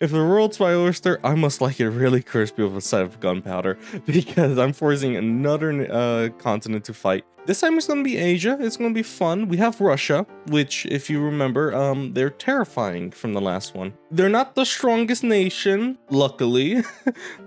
If the world's my oyster, I must like it really crispy with a side of gunpowder, because I'm forcing another continent to fight. This time it's gonna be Asia. It's gonna be fun. We have Russia, which, if you remember, they're terrifying from the last one. They're not the strongest nation, luckily.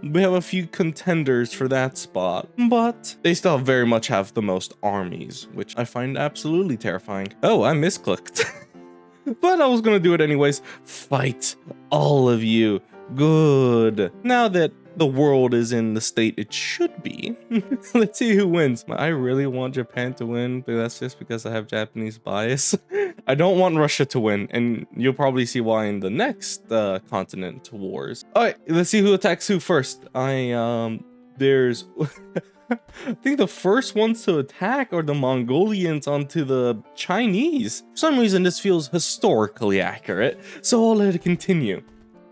We have a few contenders for that spot, but they still very much have the most armies, which I find absolutely terrifying. Oh, I misclicked. But I was gonna do it anyways. Fight, all of you. Good. Now that the world is in the state it should be, let's see who wins. I really want Japan to win, but that's just because I have Japanese bias. I don't want Russia to win, and you'll probably see why in the next continent wars. All right, let's see who attacks who first. There's I think the first ones to attack are the Mongolians onto the Chinese. For some reason, this feels historically accurate, so I'll let it continue.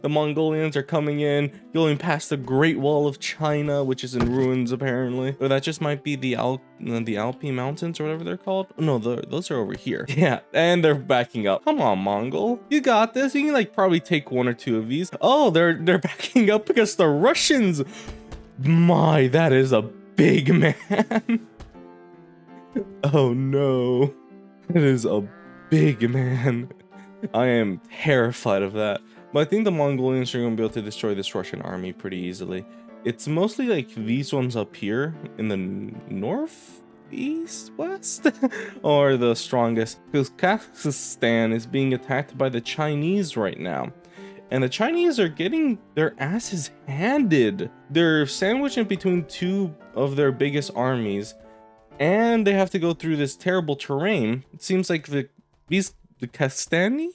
The Mongolians are coming in, going past the Great Wall of China, which is in ruins apparently. Or that just might be the Alpine Mountains or whatever they're called. No, those are over here. Yeah, and they're backing up. Come on, Mongol. You got this. You can like probably take one or two of these. Oh, they're backing up because the Russians. My, that is a big man. Oh no. It is a big man. I am terrified of that. But I think the Mongolians are going to be able to destroy this Russian army pretty easily. It's mostly like these ones up here in the north, east, west, are the strongest. Because Kazakhstan is being attacked by the Chinese right now. And the Chinese are getting their asses handed. They're sandwiched in between two of their biggest armies, and they have to go through this terrible terrain. It seems like the Castanians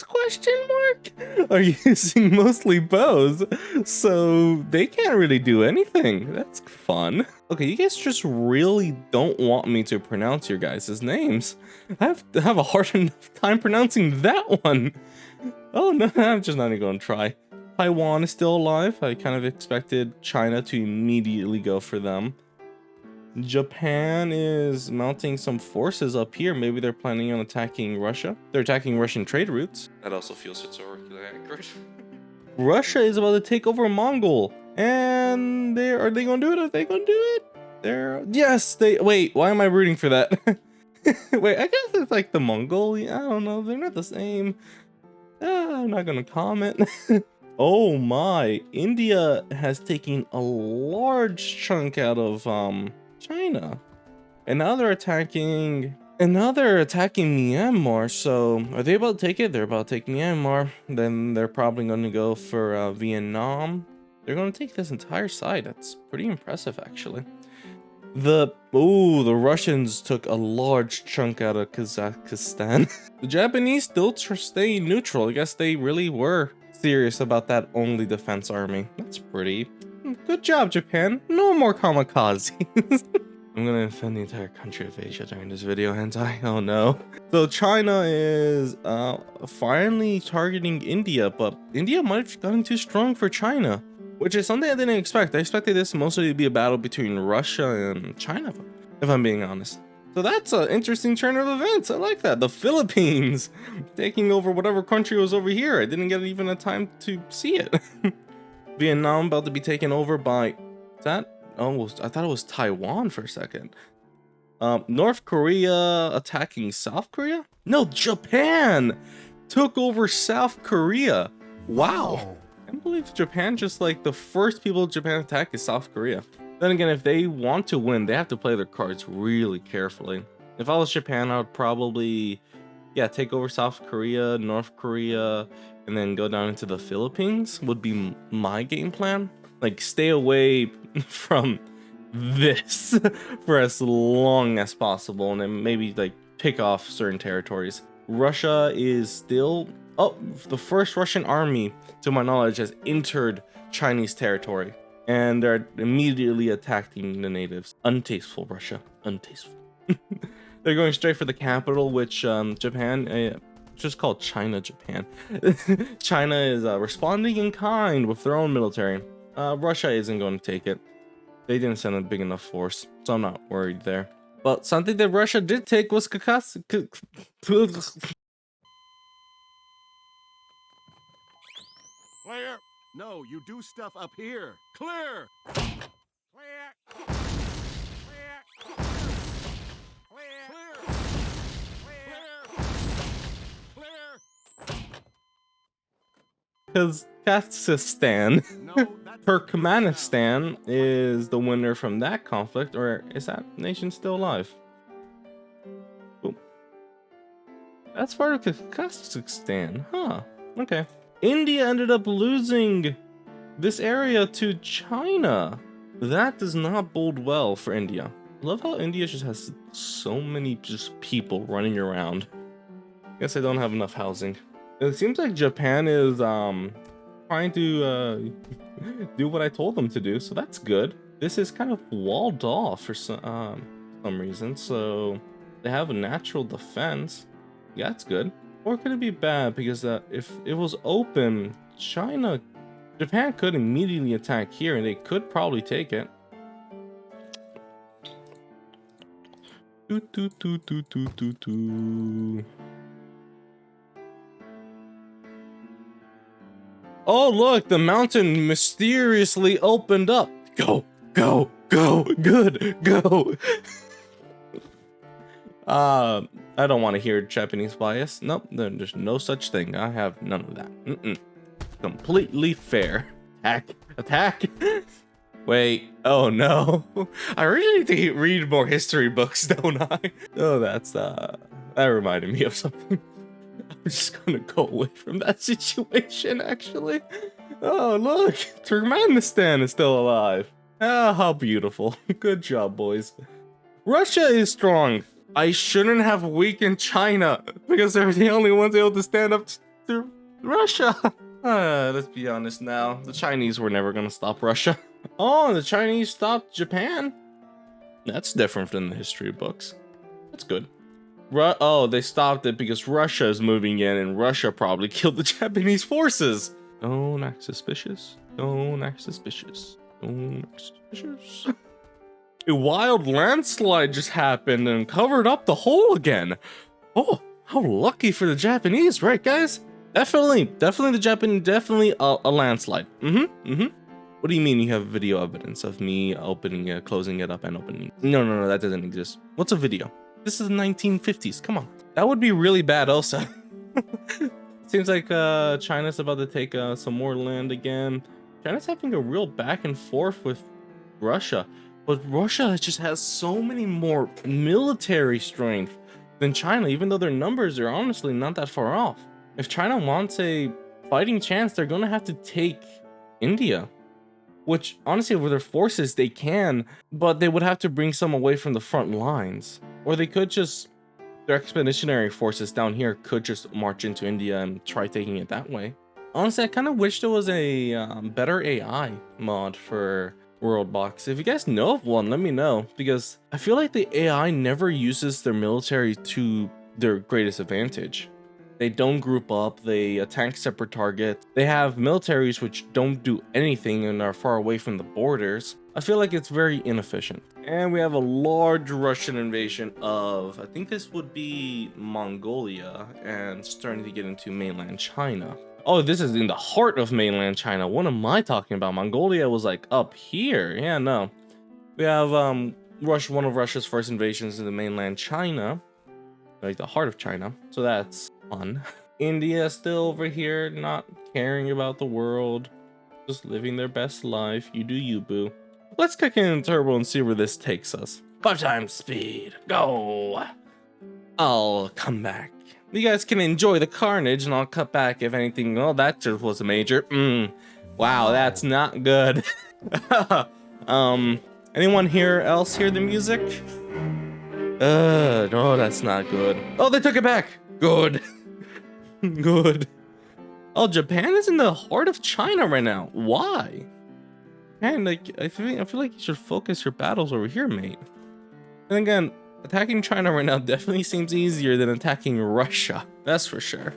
question mark are using mostly bows, so they can't really do anything. That's fun. Okay, you guys just really don't want me to pronounce your guys' names. I have a hard enough time pronouncing that one. Oh no, I'm just not even gonna try. Taiwan is still alive. I kind of expected China to immediately go for them. Japan is mounting some forces up here. Maybe they're planning on attacking Russia. They're attacking Russian trade routes. That also feels historically accurate. Russia is about to take over Mongol. And are they gonna do it? Are they gonna do it? Yes, wait, why am I rooting for that? Wait, I guess it's like the Mongolian. I don't know, they're not the same. I'm not gonna comment. Oh my, India has taken a large chunk out of China. And now they're attacking Myanmar. So are they about to take it? They're about to take Myanmar. Then they're probably gonna go for Vietnam. They're gonna take this entire side. That's pretty impressive actually. The Russians took a large chunk out of Kazakhstan. The Japanese still stay neutral. I guess they really were serious about that only defense army. That's pretty good job, Japan. No more kamikazes. I'm gonna offend the entire country of Asia during this video, hentai. Oh no. So China is finally targeting India, but India might have gotten too strong for China, which is something I didn't expect. I expected this mostly to be a battle between Russia and China, if I'm being honest. So that's an interesting turn of events. I like that. The Philippines taking over whatever country was over here. I didn't get even a time to see it. Vietnam about to be taken over by... Is that? Oh, I thought it was Taiwan for a second. North Korea attacking South Korea? No, Japan took over South Korea. Wow. I can't believe Japan, just like the first people Japan attack is South Korea. Then again, if they want to win, they have to play their cards really carefully. If I was Japan, I would probably, take over South Korea, North Korea, and then go down into the Philippines would be my game plan. Like, stay away from this for as long as possible, and then maybe like pick off certain territories. Russia is still... Oh, the first Russian army, to my knowledge, has entered Chinese territory. And they're immediately attacking the natives. Untasteful, Russia. Untasteful. They're going straight for the capital, which Japan... it's just called China, Japan. China is responding in kind with their own military. Russia isn't going to take it. They didn't send a big enough force, so I'm not worried there. But something that Russia did take was Clear. No, you do stuff up here. Clear. Clear. Clear. Clear. Clear. Because Kazakhstan, Turkmenistan is the winner from that conflict, or is that nation still alive? Boom. That's part of Kazakhstan, huh? Okay. India ended up losing this area to China. That does not bode well for India. I love how India just has so many just people running around. Guess I don't have enough housing. It seems like Japan is trying to do what I told them to do, so that's good. This is kind of walled off for some reason, so they have a natural defense. Yeah, that's good. Or could it be bad because if it was open, Japan could immediately attack here and they could probably take it. Oh, look, the mountain mysteriously opened up. Go, go, go, good, go. I don't want to hear Japanese bias. Nope, there's no such thing. I have none of that. Completely fair. Attack. Wait, oh no. I really need to read more history books, don't I? Oh, that reminded me of something. I'm just gonna go away from that situation, actually. Oh, look, Turkmenistan is still alive. Ah, how beautiful. Good job, boys. Russia is strong. I shouldn't have weakened China because they're the only ones able to stand up to Russia. Let's be honest now. The Chinese were never gonna stop Russia. Oh, the Chinese stopped Japan? That's different than the history books. That's good. Oh, they stopped it because Russia is moving in and Russia probably killed the Japanese forces. Don't act suspicious. Don't act suspicious. Don't act suspicious. A wild landslide just happened and covered up the hole again. Oh, how lucky for the Japanese, right, guys? Definitely the Japanese, definitely a landslide. What do you mean you have video evidence of me opening it, closing it up, and opening? No, that doesn't exist. What's a video? This is the 1950s. Come on, that would be really bad. Also, seems like China's about to take some more land again. China's having a real back and forth with Russia. But Russia just has so many more military strength than China, even though their numbers are honestly not that far off. If China wants a fighting chance, they're going to have to take India. Which, honestly, with their forces, they can, but they would have to bring some away from the front lines. Or they could just, their expeditionary forces down here could just march into India and try taking it that way. Honestly, I kind of wish there was a better AI mod for World Box. If you guys know of one, let me know, because I feel like the AI never uses their military to their greatest advantage. They don't group up, they attack separate targets, they have militaries which don't do anything and are far away from the borders. I feel like it's very inefficient. And we have a large Russian invasion of, I think this would be Mongolia, and starting to get into mainland China. Oh, this is in the heart of mainland China. What am I talking about? Mongolia was like up here. Yeah, no. We have one of Russia's first invasions into mainland China, like the heart of China. So that's fun. India still over here, not caring about the world, just living their best life. You do you, boo. Let's kick in turbo and see where this takes us. 5 times speed, go. I'll come back. You guys can enjoy the carnage and I'll cut back if anything. Well, that just was a major. Wow, that's not good. Anyone else hear the music? No, that's not good. Oh, they took it back. Good. Good. Oh, Japan is in the heart of China right now. Why? Man, like, I feel like you should focus your battles over here, mate. And again, attacking China right now definitely seems easier than attacking Russia. That's for sure.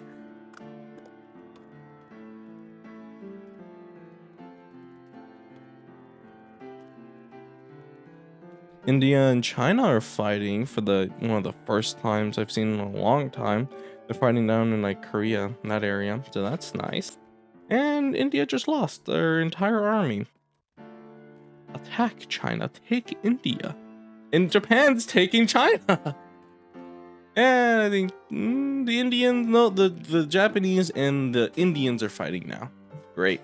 India and China are fighting for one of the first times I've seen in a long time. They're fighting down in like Korea, in that area, so that's nice. And India just lost their entire army. Attack China, take India. And Japan's taking China. And I think the Indians, no, the Japanese and the Indians are fighting now. Great.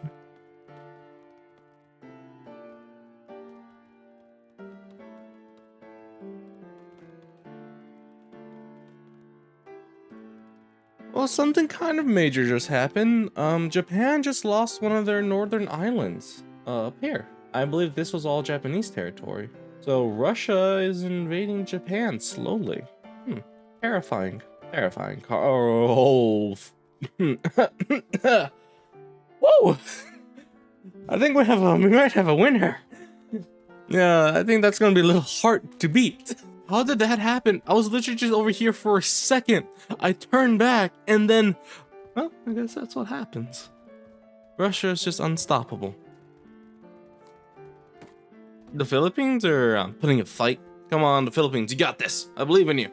Well, something kind of major just happened. Japan just lost one of their northern islands up here. I believe this was all Japanese territory. So Russia is invading Japan slowly. Terrifying. Terrifying. Oh. Whoa! I think we might have a winner. Yeah, I think that's gonna be a little hard to beat. How did that happen? I was literally just over here for a second. I turned back and then, well, I guess that's what happens. Russia is just unstoppable. The Philippines are putting a fight. Come on, the Philippines, you got this. I believe in you.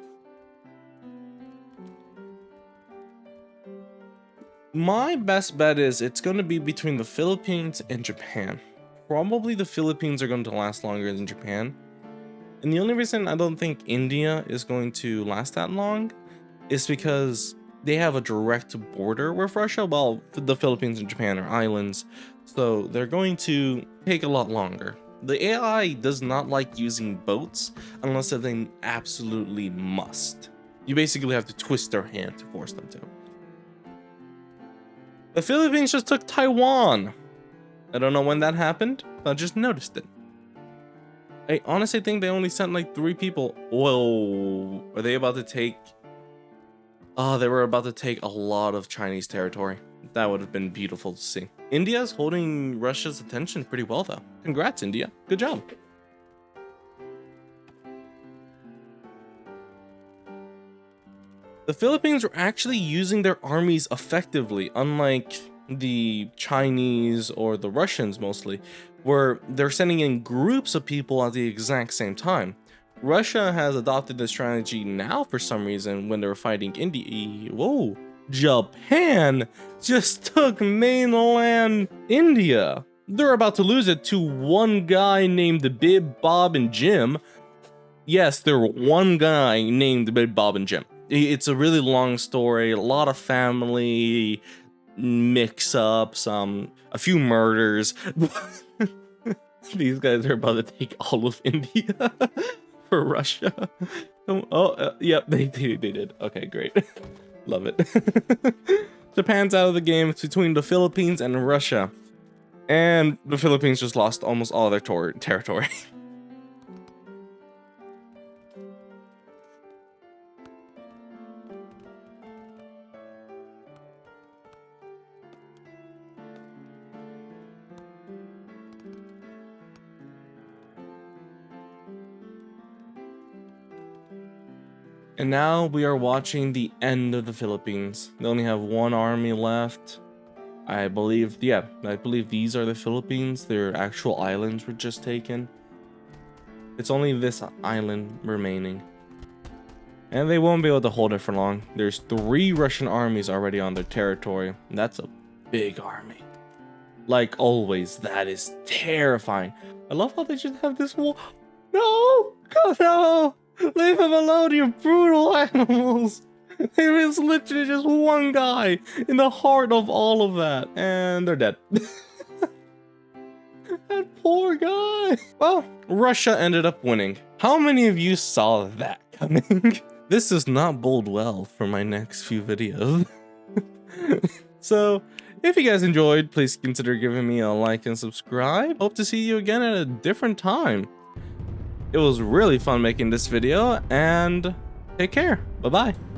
My best bet is it's going to be between the Philippines and Japan. Probably the Philippines are going to last longer than Japan. And the only reason I don't think India is going to last that long is because they have a direct border with Russia. Well, the Philippines and Japan are islands, so they're going to take a lot longer. The AI does not like using boats unless they absolutely must. You basically have to twist their hand to force them to. The Philippines just took Taiwan. I don't know when that happened, but I just noticed it. I honestly think they only sent like 3 people. Whoa, are they about to take... Oh, they were about to take a lot of Chinese territory. That would have been beautiful to see. India's holding Russia's attention pretty well though. Congrats, India. Good job. The Philippines are actually using their armies effectively, unlike the Chinese or the Russians mostly, where they're sending in groups of people at the exact same time. Russia has adopted this strategy now for some reason when they're fighting India. Whoa, Japan just took mainland India. They're about to lose it to one guy named Bib, Bob, and Jim. Yes, they're one guy named Bib, Bob, and Jim. It's a really long story, a lot of family mix-ups, a few murders. These guys are about to take all of India for Russia. Yep, they did. Okay, great. Love it. Japan's out of the game. It's between the Philippines and Russia. And the Philippines just lost almost all their territory. And now we are watching the end of the Philippines. They only have one army left. I believe these are the Philippines. Their actual islands were just taken. It's only this island remaining. And they won't be able to hold it for long. There's 3 Russian armies already on their territory. That's a big army. Like always, that is terrifying. I love how they just have this wall. No! God, no! Leave him alone, you brutal animals! There is literally just one guy in the heart of all of that, and they're dead. That poor guy! Well, Russia ended up winning. How many of you saw that coming? This does not bode well for my next few videos. So, if you guys enjoyed, please consider giving me a like and subscribe. Hope to see you again at a different time. It was really fun making this video, and take care. Bye-bye.